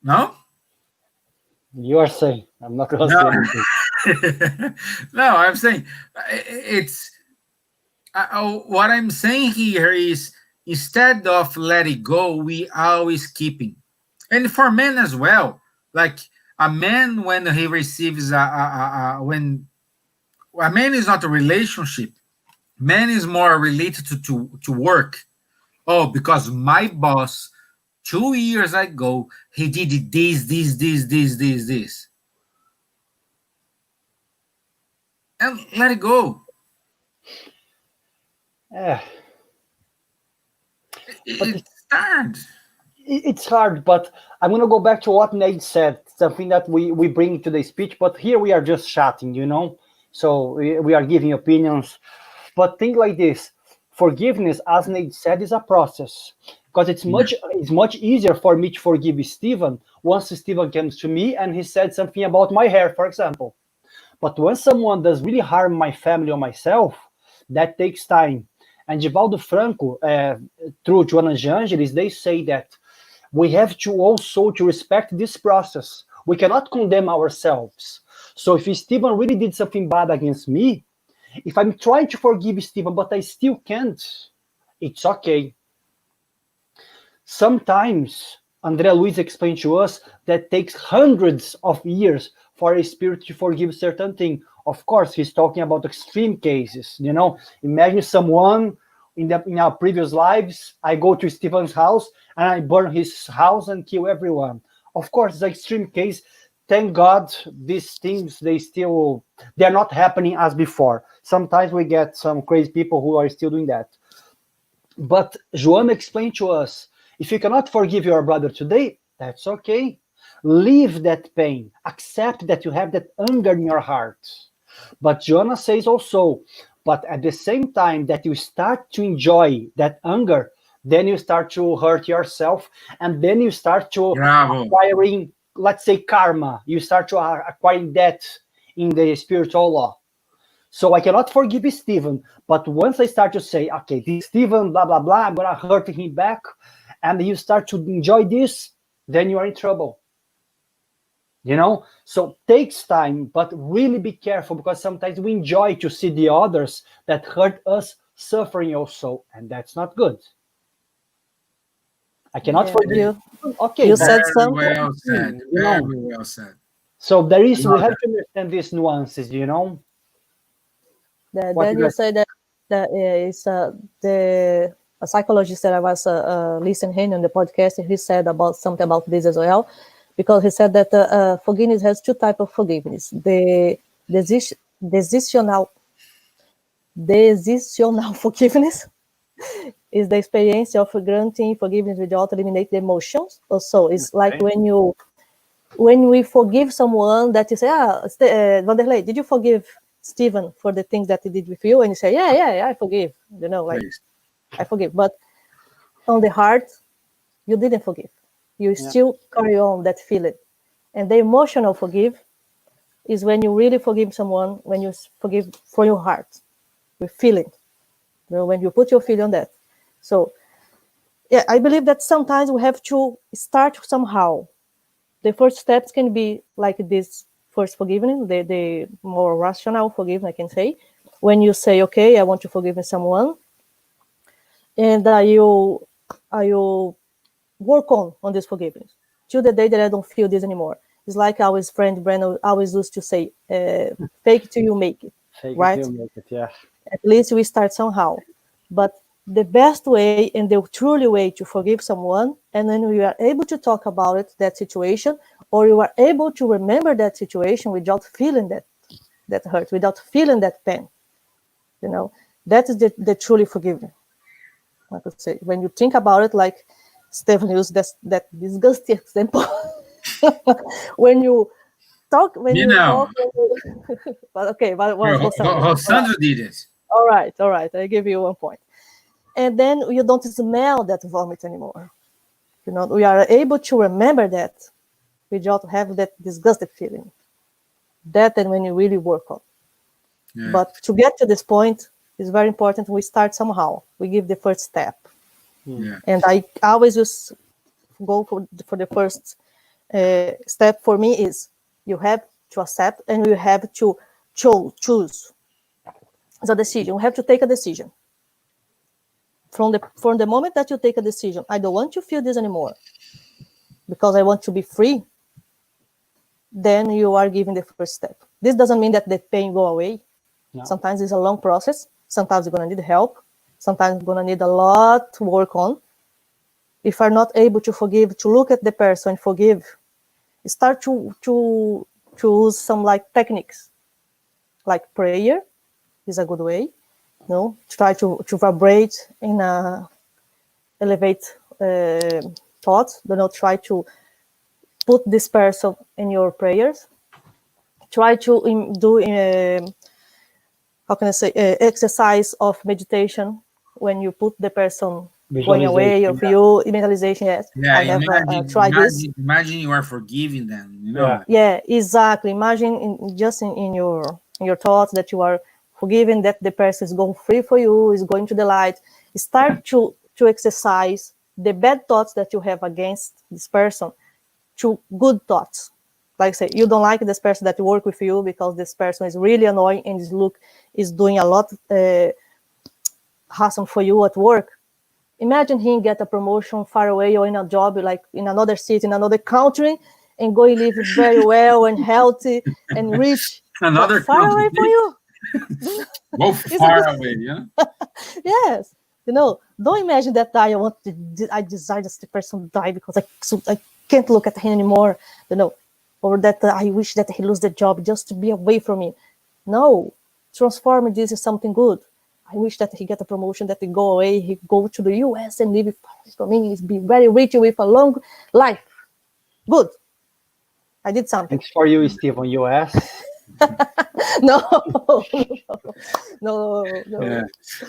No?
You are saying. I'm not gonna
No.
say anything.
No, I'm saying it's what I'm saying here is instead of let it go, we always keeping. And for men as well, like a man when he receives when a man is not a relationship, man is more related to work. Oh, because my boss 2 years ago he did this, and let it go.
Yeah. But
It's hard.
it's hard, but I'm gonna go back to what Nate said, something that we bring to the speech, but here we are just chatting, you know. So we are giving opinions. But think like this: forgiveness, as Nate said, is a process. Because
Yeah.
it's much easier for me to forgive Stephen once Stephen comes to me and he said something about my hair, for example. But when someone does really harm my family or myself, that takes time. And Givaldo Franco, through Joana de Angelis, they say that we have to also to respect this process. We cannot condemn ourselves. So if Stephen really did something bad against me, if I'm trying to forgive Stephen, but I still can't, it's okay. Sometimes Andrea Luiz explained to us that takes hundreds of years for a spirit to forgive certain thing. Of course, he's talking about extreme cases. You know, imagine someone in our previous lives. I go to Stephen's house and I burn his house and kill everyone. Of course, it's an extreme case. Thank God, these things they're not happening as before. Sometimes we get some crazy people who are still doing that. But Joan explained to us, if you cannot forgive your brother today, that's okay. Leave that pain. Accept that you have that anger in your heart. But Joanna says also, but at the same time that you start to enjoy that anger, then you start to hurt yourself, and then you start to
Bravo.
acquiring, let's say, karma. You start to acquiring debt in the spiritual law. So I cannot forgive Stephen, but once I start to say, okay, this Stephen, blah blah blah, I'm gonna hurt him back, and you start to enjoy this, then you are in trouble. You know, so takes time, but really be careful because sometimes we enjoy to see the others that hurt us suffering also, and that's not good. I cannot
Yeah,
forgive. Okay,
you
but
said
Very
something.
well said.
you
Very
know,
well said.
so there
I
is we
love
have
that.
to understand these nuances. You know,
That
what
then
you
you
guys.
say that is the a psychologist that I was listening on the podcast, and he said about something about this as well, because he said that forgiveness has two types of forgiveness: the decisional decisional forgiveness is the experience of granting forgiveness without eliminate the emotions. Also, it's like
Okay.
when we forgive someone that you say, Vanderlei, did you forgive Stephen for the things that he did with you? And you say, yeah, I forgive. You know, like
Please.
I forgive. But on the heart, you didn't forgive. You
Yeah.
still carry on that feeling. And the emotional forgive is when you really forgive someone, when you forgive from your heart, with feeling. When you put your feeling on that. So, yeah, I believe that sometimes we have to start somehow. The first steps can be like this first forgiveness, the more rational forgiveness, I can say. When you say, okay, I want to forgive someone, and I will work on this forgiveness till the day that I don't feel this anymore. It's like our friend Brandon always used to say, fake it till you make it,
Fake it
right?
till you make it, yeah.
At least we start somehow. But the best way and the truly way to forgive someone, and then we are able to talk about it, that situation, or you are able to remember that situation without feeling that hurt, without feeling that pain. That is the truly forgiveness. I could say, when you think about it, like Stephen used that disgusting example. when you talk, when
You
you
know,
talk, but okay, but was Sandra. All right,
Sandra did it.
all right. I give you 1 point. And then you don't smell that vomit anymore. We are able to remember that without have that disgusting feeling. That and when you really work on.
Yeah.
But to get to this point, it's very important we start somehow. We give the first step.
Yeah.
And I always just go for the first step for me is you have to accept and you have to choose the decision. You have to take a decision. From the moment that you take a decision, I don't want to feel this anymore because I want to be free, then you are giving the first step. This doesn't mean that the pain go away.
No.
Sometimes it's a long process. Sometimes you're going to need help. Sometimes you're going to need a lot to work on. If you're not able to forgive, to look at the person and forgive, start to use some like techniques, like prayer is a good way. Try to vibrate in a elevate thoughts. Try to put this person in your prayers. Try to do how can I say exercise of meditation when you put the person going away of
Visualization,
you. Mentalization, yes.
Yeah.
I have tried this.
Imagine you are forgiving them.
yeah.
Yeah, exactly. Imagine just in your thoughts that you are forgiving, that the person is going free for you, is going to the light. Start to exercise the bad thoughts that you have against this person to good thoughts. Like I say, you don't like this person that work with you because this person is really annoying and is doing a lot hassle for you at work. Imagine him get a promotion far away or in a job like in another city, in another country, and go live very well and healthy and rich, but
Another
far away from
country.
you.
Go
It's a
far
good,
away. Yeah.
yes. Don't imagine that I desire that the person die because I can't look at him anymore. Or that I wish that he lose the job just to be away from me. No, transform this is something good. I wish that he get a promotion, that he go away, he go to the US and live for me, be very rich with a long life. Good. I did something.
Thanks for you, Steve, on US.
No, no,
Yeah.
no.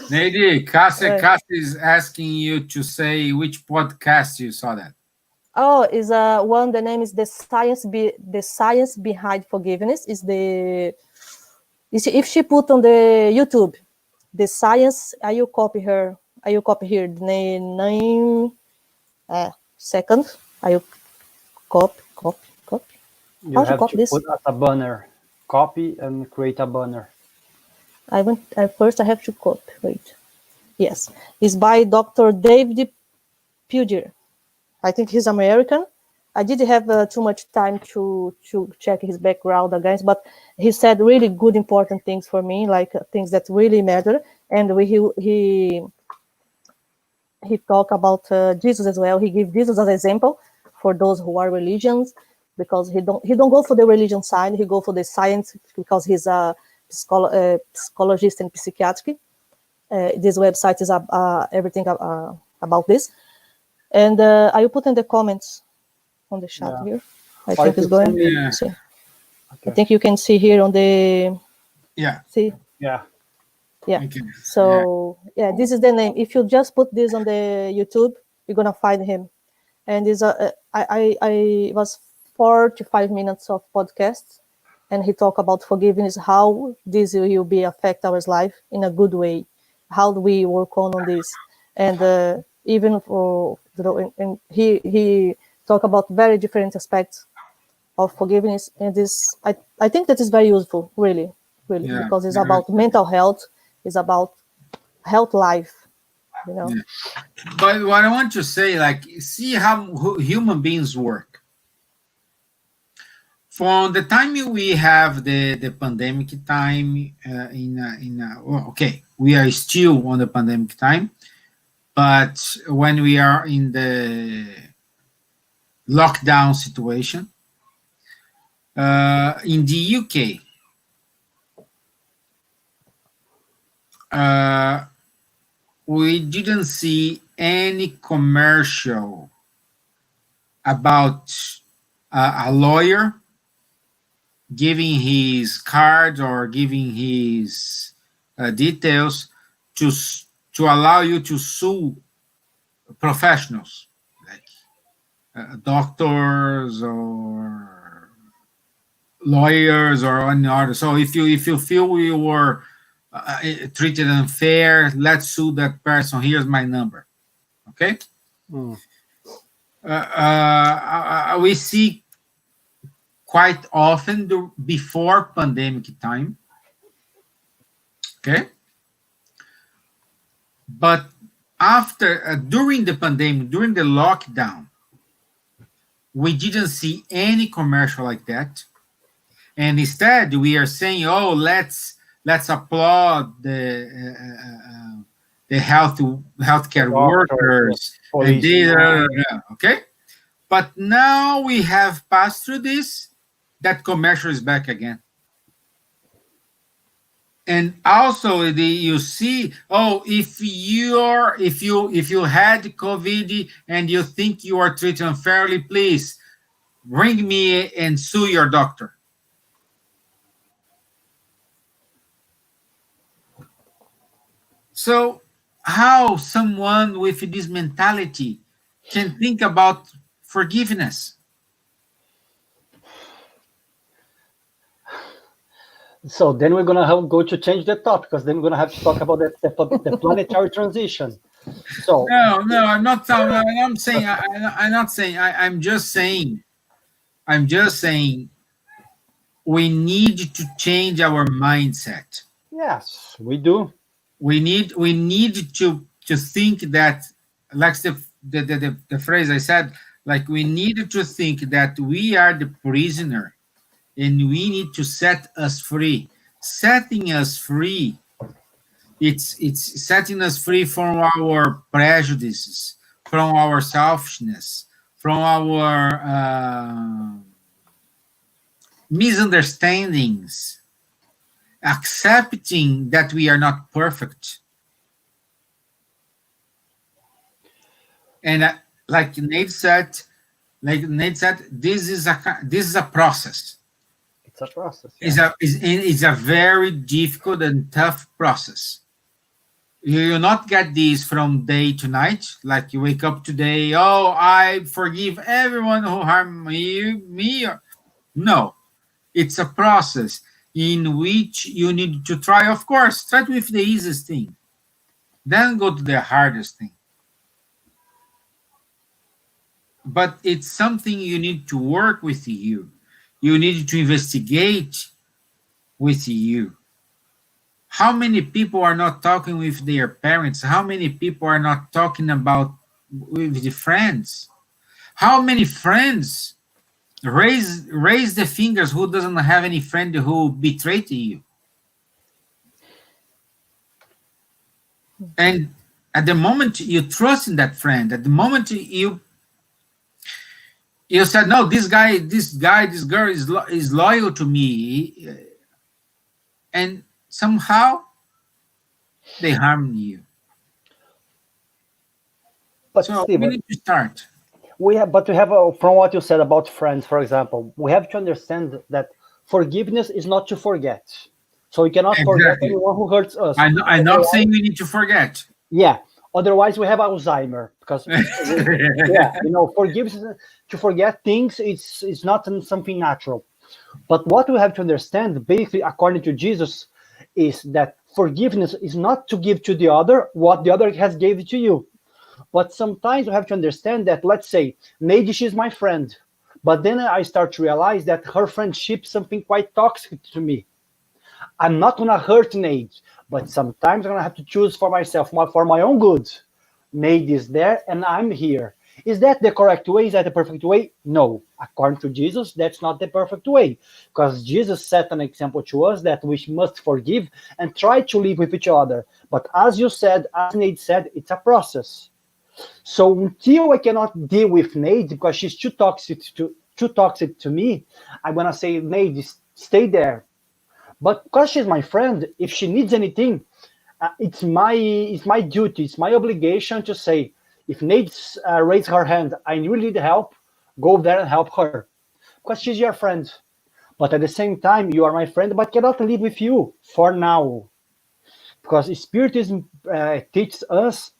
Nady, Cassie is asking you to say which podcast you saw that.
Oh, is one. The name is the science behind forgiveness. If she put on the YouTube, the science. I will copy her. I will copy here the name. Second, I will copy.
You
How to
have
copy
to
this?
put as a banner, copy and create a banner.
First I have to copy. Wait. Yes, it's by Dr. David Puger. I think he's American. I didn't have too much time to check his background against, but he said really good, important things for me, like things that really matter. And he talked about Jesus as well. He gave Jesus as an example for those who are religions, because he don't go for the religion side. He go for the science because he's a psychologist and psychiatric. This website is everything about this. And I will put in the comments on the chat
Yeah.
here. I
Or
think
if
it's
you
going.
send me,
Yeah.
See. I
okay.
think you can see here on the
Yeah.
see.
Yeah.
Yeah.
Okay.
So yeah, this is the name. If you just put this on the YouTube, you're gonna find him. And is I was 4 to 5 minutes of podcasts, and he talked about forgiveness, how this will be affect our life in a good way. How do we work on this? And even for and he talked about very different aspects of forgiveness, and this I think that is very useful, really,
Yeah.
because it's about mental health, it's about health life, you know.
Yeah. But what I want to say, like, see how human beings work. From the time we have the pandemic time well, okay, we are still on the pandemic time, but when we are in the lockdown situation in the UK, uh, we didn't see any commercial about a lawyer giving his card or giving his details to to allow you to sue professionals like doctors or lawyers or any other. So if you feel you were treated unfair, let's sue that person. Here's my number. Okay.
Mm.
We see quite often before pandemic time. Okay. But after, during the pandemic, during the lockdown, we didn't see any commercial like that. And instead, we are saying, "Oh, let's applaud the healthcare workers and okay." But now we have passed through this. That commercial is back again. And also you see, oh, if you had COVID and you think you are treated unfairly, please bring me and sue your doctor. So how someone with this mentality can think about forgiveness?
So then we're gonna go to change the topic, because then we're gonna have to talk about the planetary transition. So
No, I'm not. I'm saying. I'm not saying. I'm just saying. I'm just saying. We need to change our mindset.
yes, we do.
We need to think that, like the phrase I said, like we need to think that we are the prisoner, and we need to set us free. Setting us free, it's setting us free from our prejudices, from our selfishness, from our misunderstandings, accepting that we are not perfect. And like Nate said, this is a process.
It's a process.
It's a very difficult and tough process. You will not get this from day to night. Like you wake up today, oh, I forgive everyone who harmed me. No, it's a process in which you need to try. Of course, start with the easiest thing, then go to the hardest thing. But it's something you need to work with you. You need to investigate with you. How many people are not talking with their parents? How many people are not talking about with the friends? How many friends raise the fingers who doesn't have any friend who betrayed you? And at the moment you trust in that friend, at the moment you said, no, this girl is loyal to me, and somehow they harm you.
But
So we
Steven,
need to start.
but we have from what you said about friends, for example, we have to understand that forgiveness is not to forget. So we cannot forget
Exactly.
anyone who hurts us.
I'm not saying we need to forget.
Yeah. Otherwise, we have Alzheimer, because forgiveness, to forget things, it's not something natural. But what we have to understand, basically, according to Jesus, is that forgiveness is not to give to the other what the other has given to you. But sometimes we have to understand that, let's say, maybe she's my friend, but then I start to realize that her friendship is something quite toxic to me. I'm not gonna hurt Nate, but sometimes I'm gonna have to choose for myself, for my own good. Nate is there and I'm here. Is that the correct way? Is that the perfect way? No. According to Jesus, that's not the perfect way. Because Jesus set an example to us that we must forgive and try to live with each other. But as you said, as Nate said, it's a process. So until I cannot deal with Nate because she's too toxic to me, I'm gonna say, Nate, stay there. But because she's my friend, if she needs anything, it's my duty, it's my obligation to say, if Nate raise her hand, I really need help, go there and help her, because she's your friend. But at the same time, you are my friend, but cannot live with you for now, because Spiritism teaches us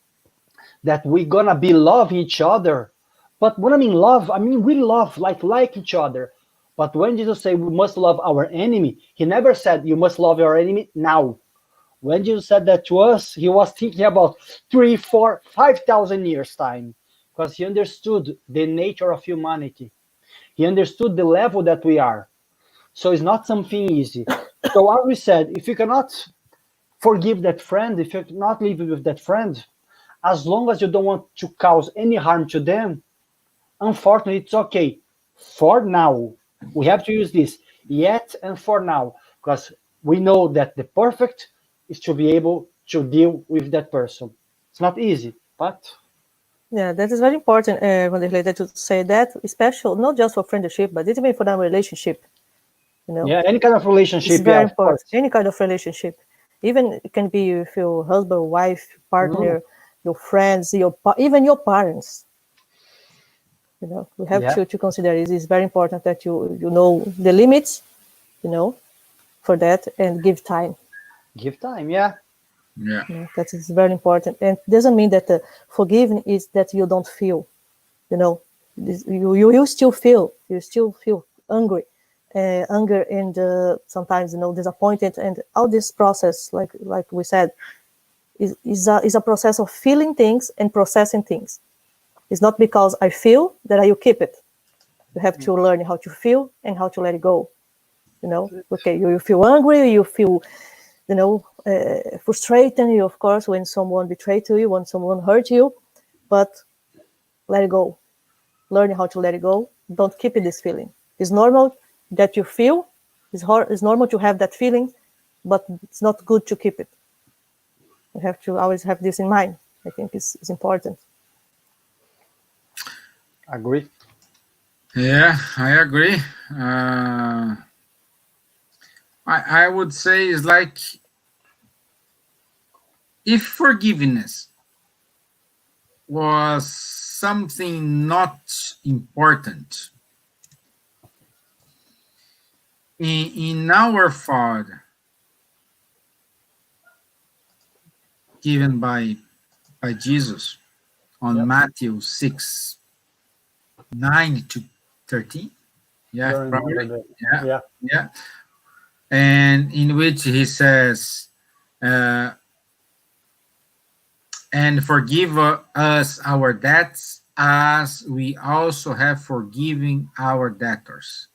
that we're gonna be loving each other. But when I mean love, I mean really love, like each other. But when Jesus said we must love our enemy, he never said you must love your enemy now. When Jesus said that to us, he was thinking about 3, 4, 5,000 years time, because he understood the nature of humanity. He understood the level that we are. So it's not something easy. So as we said, if you cannot forgive that friend, if you cannot live with that friend, as long as you don't want to cause any harm to them, unfortunately, it's okay. For now, we have to use this yet and for now, because we know that the perfect is to be able to deal with that person. It's not easy, but
Yeah, that is very important, Vanderlei, that you say that, especially not just for friendship, but even for our relationship.
yeah, any kind of
It's
relationship, yeah,
very
of
important.
course.
Any kind of relationship, even it can be with your husband, wife,
Mm,
partner, your friends, even your parents. We have
yeah,
to consider it. It's very important that you know the limits, you know, for that, and give time.
give time, yeah.
Yeah.
That is very important, and it doesn't mean that forgiving is that you don't feel. You know, you still feel. You still feel angry, anger, and sometimes disappointed, and all this process, like we said, is a process of feeling things and processing things. It's not because I feel that I will keep it. You have to learn how to feel and how to let it go. Okay, you feel angry, you feel, frustrated. You, of course, when someone betrayed to you, when someone hurt you, but let it go. Learn how to let it go. Don't keep it this feeling. It's normal that you feel. It's normal to have that feeling, but it's not good to keep it. You have to always have this in mind. I think it's important.
Agree.
Yeah, I agree. I would say it's like if forgiveness was something not important in our Father given by Jesus on
Yep.
Matthew 6 9 to 13. Yeah,
Don't remember
probably.
that.
Yeah,
Yeah.
yeah. And in which he says, uh, and forgive us our debts as we also have forgiven our debtors.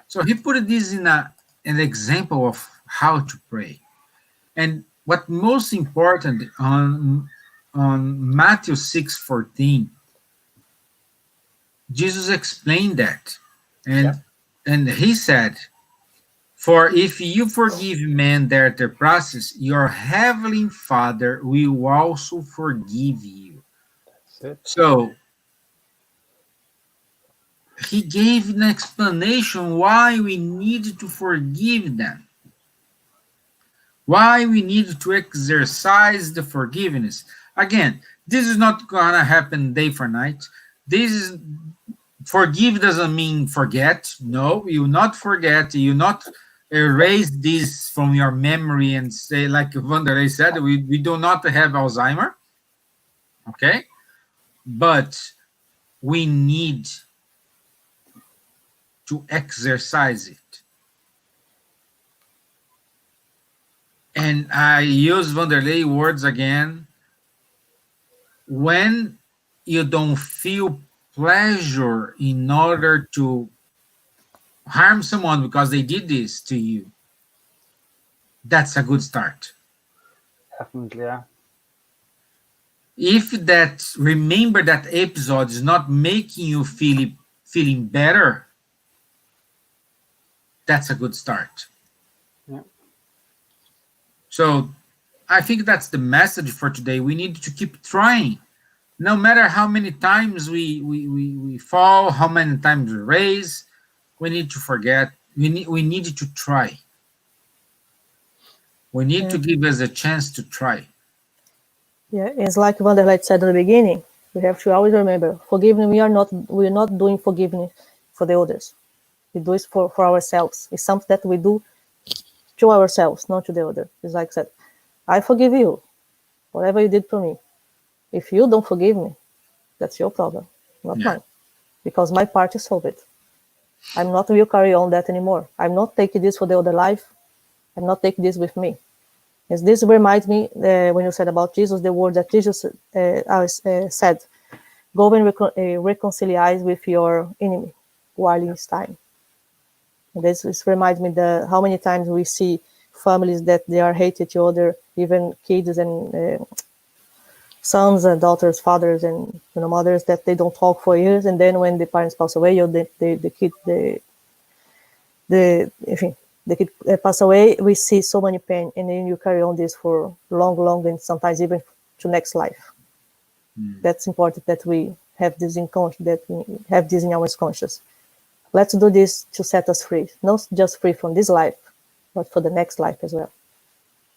So he put this in an example of how to pray. And what most important on Matthew 6:14, Jesus explained that.
Yeah.
And he said, for if you forgive men their trespasses, your heavenly Father will also forgive you.
That's it.
So he gave an explanation why we need to forgive them, why we need to exercise the forgiveness. Again, this is not gonna happen day for night. This is forgive doesn't mean forget. No, you not forget. You not erase this from your memory and say, like Vanderlei said, we do not have Alzheimer. Okay, but we need to exercise it. And I use Vanderlei words again. When you don't feel pleasure in order to harm someone because they did this to you, that's a good start.
Definitely, yeah.
If that remember that episode is not making you feeling better, that's a good start.
Yeah.
So I think that's the message for today. We need to keep trying. No matter how many times we fall, how many times we raise, we need to forget. We need to try. We need to give us a chance to try.
Yeah, it's like Vanderlei said at the beginning. We have to always remember, forgiving. We're not doing forgiveness for the others. We do it for ourselves. It's something that we do to ourselves, not to the other. It's like I said, I forgive you, whatever you did for me. If you don't forgive me, that's your problem, not mine, because my part is solved. I'm not will carry on that anymore. I'm not taking this for the other life. I'm not taking this with me. As this reminds me, when you said about Jesus, the word that Jesus said, go and reconcile with your enemy while it's time. And this reminds me how many times we see families that they are hate each other, even kids and sons and daughters, fathers and mothers, that they don't talk for years, and then when the parents pass away, or the kid pass away, we see so many pain, and then you carry on this for long, and sometimes even to next life. That's important that we have this in our conscious. Let's do this to set us free, not just free from this life, but for the next life as well.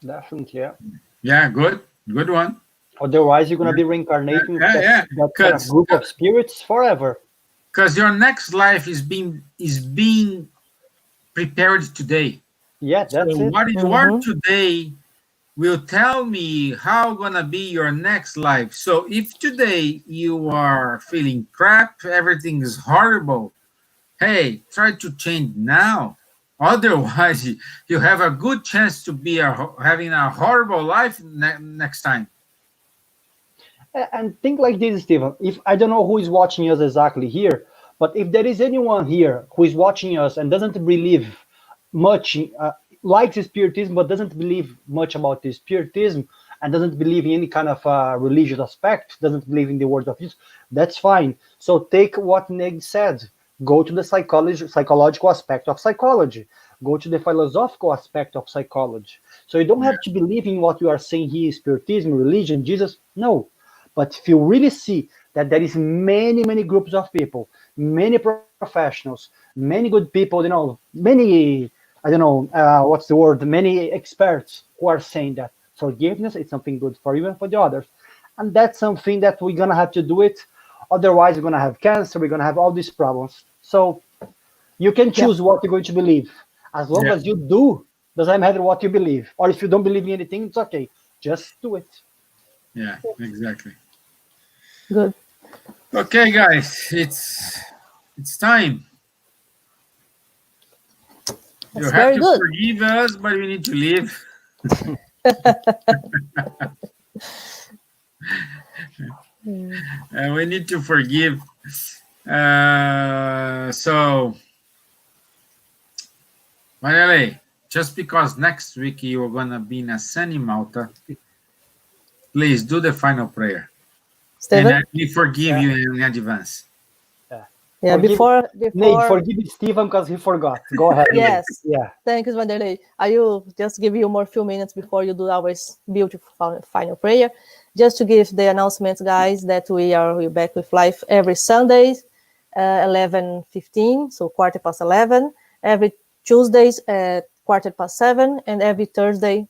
Definitely, yeah.
Yeah, good one.
Otherwise, you're gonna be reincarnating with that kind of group of spirits forever.
Because your next life is being prepared today.
Yeah, that's
so
it.
What you are today will tell me how gonna be your next life. So if today you are feeling crap, everything is horrible, hey, try to change now. Otherwise, you have a good chance to be having a horrible life next time.
And think like this, Stephen. If I don't know who is watching us exactly here, but if there is anyone here who is watching us and doesn't believe much, likes Spiritism, but doesn't believe much about the Spiritism and doesn't believe in any kind of religious aspect, doesn't believe in the words of Jesus, that's fine. So take what Neg said. Go to the psychological aspect of psychology. Go to the philosophical aspect of psychology. So you don't have to believe in what you are saying here, Spiritism, religion, Jesus. No. But if you really see that there is many groups of people, many professionals, many good people, many, I don't know, what's the word, many experts who are saying that forgiveness is something good for you and for the others. And that's something that we're going to have to do it. Otherwise, we're going to have cancer, we're going to have all these problems. So you can choose what you're going to believe. As long as you do, doesn't matter what you believe. Or if you don't believe in anything, it's okay. Just do it.
Yeah, exactly.
Good.
Okay, guys, it's time.
That's
you
very
have to
good.
Forgive us, but we need to leave. We need to forgive. So, Marielle, just because next week you're going to be in a sunny Malta, please do the final prayer.
Stephen?
And we forgive you in advance.
Yeah, before
Nate, forgive Stephen because he forgot. Go ahead.
Yes.
Yeah.
Thanks, Vanderlei. I will just give you more few minutes before you do our beautiful final prayer. Just to give the announcement, guys, that we're back with live every Sunday, 11:15, so 11:15. Every Tuesdays at 7:15, and every Thursday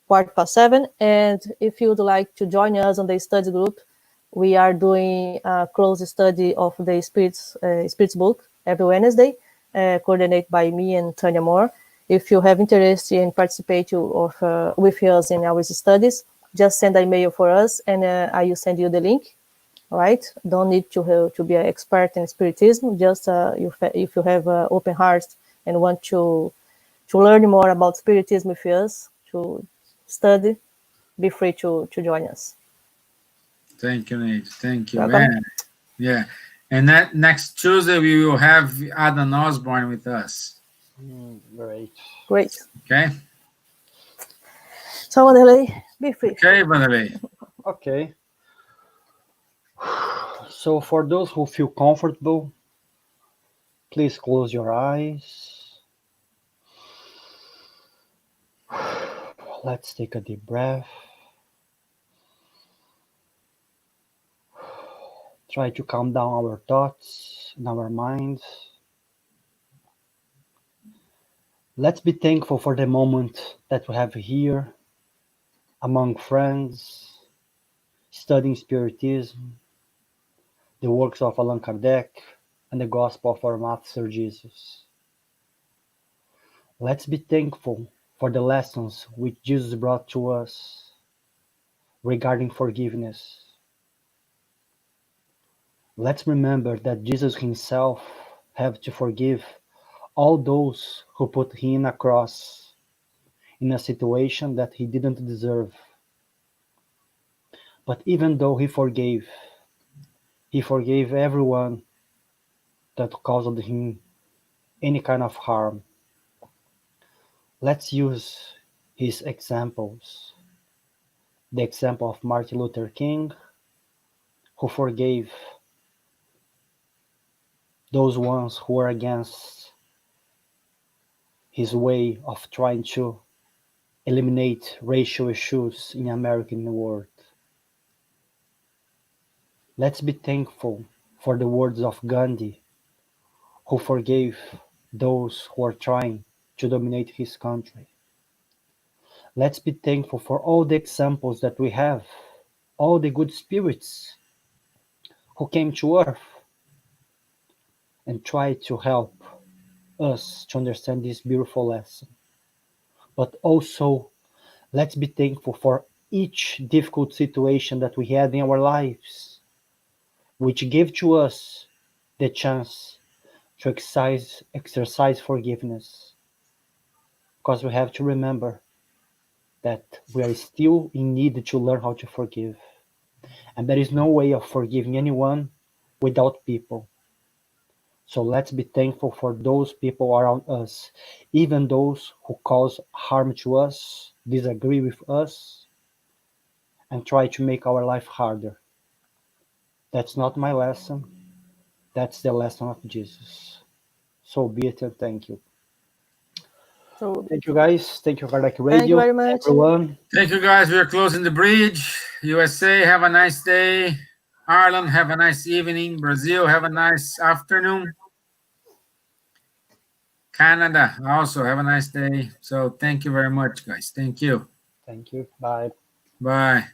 7:15. And if you'd like to join us on the study group, we are doing a close study of the Spirits book every Wednesday, coordinated by me and Tanya Moore. If you have interest in participating with us in our studies, just send an email for us, and I will send you the link. right? Don't need to be an expert in spiritism. Just if you have an open heart and want to learn more about spiritism with us, to study, be free to join us.
Thank you, Nate. Thank you.
Welcome.
Yeah. And that next Tuesday we will have Adam Osborne with us.
Great.
Great.
Okay.
So, Wanderlei, be free.
Okay, Vanderlei.
Okay. So for those who feel comfortable, please close your eyes. Let's take a deep breath. Try to calm down our thoughts and our minds. Let's be thankful for the moment that we have here among friends, studying Spiritism, the works of Allan Kardec, and the Gospel of our Master Jesus. Let's be thankful for the lessons which Jesus brought to us regarding forgiveness. Let's remember that Jesus himself had to forgive all those who put him in a cross in a situation that he didn't deserve. But even though he forgave everyone that caused him any kind of harm. Let's use his examples. The example of Martin Luther King, who forgave those ones who were against his way of trying to eliminate racial issues in American world. Let's be thankful for the words of Gandhi, who forgave those who are trying to dominate his country. Let's be thankful for all the examples that we have, all the good spirits who came to earth and tried to help us to understand this beautiful lesson. But also, let's be thankful for each difficult situation that we had in our lives, which gave to us the chance to exercise forgiveness. Because we have to remember that we are still in need to learn how to forgive. And there is no way of forgiving anyone without people. So let's be thankful for those people around us, even those who cause harm to us, disagree with us, and try to make our life harder. That's not my lesson. That's the lesson of Jesus. So be it, and thank you.
So,
Thank you, guys. Thank you, Kardec Radio.
thank you very much.
Everyone.
Thank you, guys. We are closing the bridge. USA, have a nice day. Ireland, have a nice evening. Brazil, have a nice afternoon. Canada, also have a nice day. So thank you very much, guys. Thank you.
Thank you. Bye.
Bye.